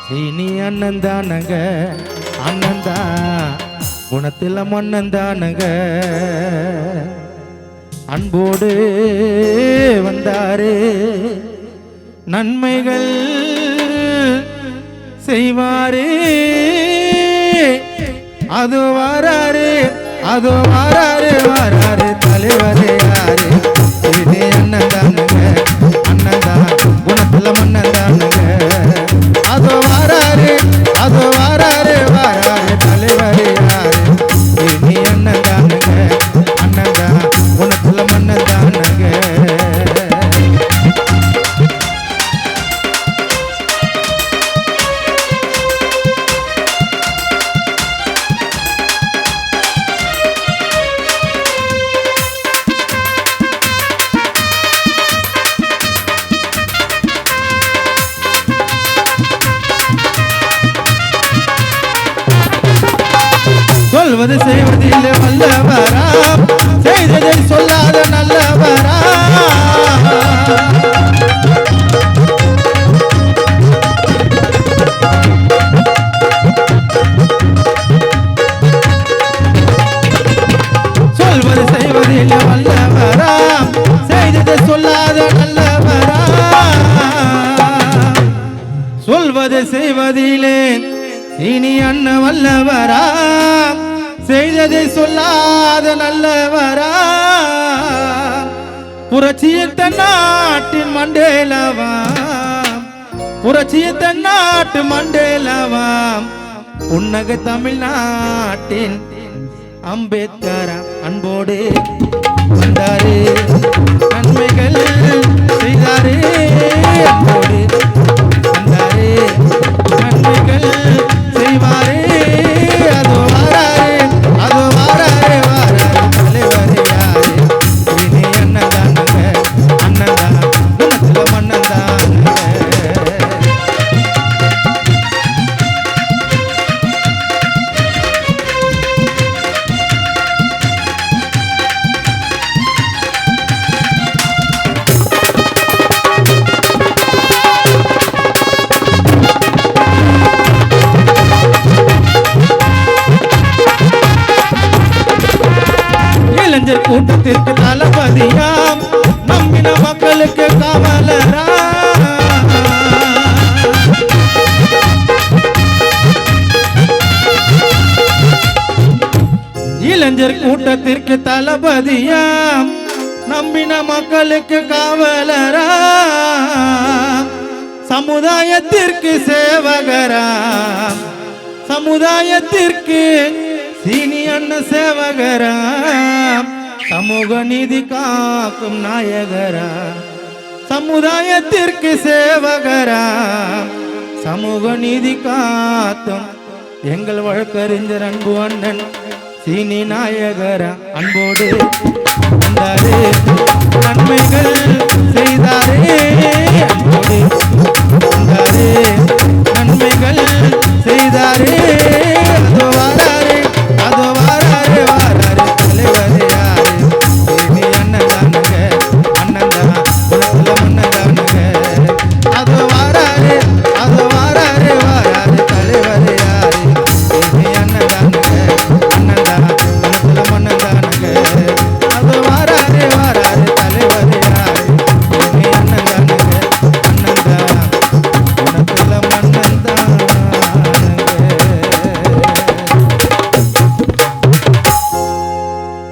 சீனி அண்ணன் தானங்க, அண்ணன் தான் குணத்தில் மன்னன் தானங்க. அன்போடு வந்தாரு, நன்மைகள் செய்வாரு. அது வராரு, அது வராரு, வராரு தலைவரே யாரு? சீனி அண்ணன் தானங்க, அண்ணன் தான் குணத்தில் மன்னன் தானங்க. அது வராரு, அது வராரு, வராரு தலைவரே யாரு? சீனி அண்ணன் தானங்க, அண்ணன் தான் குணத்தில் மன்னன் தானங்க. சொல்வது செய்வதில் வல்லவரா, செய்ததை சொல்லாத நல்லவரா. சொல்வது செய்வதில் வல்லவரா, செய்ததை சொல்லாத நல்லவரா. சொல்வது செய்வதிலே இனி அண்ணன் வல்லவரா, செய்ததை சொல்லாத நல்லவரா. புரட்சிய தன்னாட்டின் மண்டேலவாம், புரட்சிய தன்னாட்டு மண்டேலவாம். புன்னக தமிழ்நாட்டின் அம்பேத்கரா அன்போடு வந்தாரு, நன்மைகள் செய்தாரே. அன்போடு வந்தாரே, நன்மைகள் செய்வாரே. அது வராரு, அது வராரு, வராரு தலைவரே யாரு? இனி அண்ணன் தானுங்க, அண்ணன் தான் குணத்துல மன்னன் தானுங்க. இளைஞர் கூட்டத்திற்கு தளபதியாம், நம்பின மக்களுக்கு காவலரா. இளைஞர் கூட்டத்திற்கு தளபதியாம், நம்பின மக்களுக்கு காவலரா. சமுதாயத்திற்கு சேவகரா, சமுதாயத்திற்கு சீனி அண்ணன் சேவகரா. சமூக நீதி காக்கும் நாயகரா, சமுதாயத்திற்கு சேவகரா. சமூக நீதி காத்தும் எங்கள் வழக்கறிஞர் அன்பு அண்ணன் சீனி நாயகரா. அன்போடு வந்தாரே, நன்மைகள் செய்தாரே. அன்போடு வந்தாரே,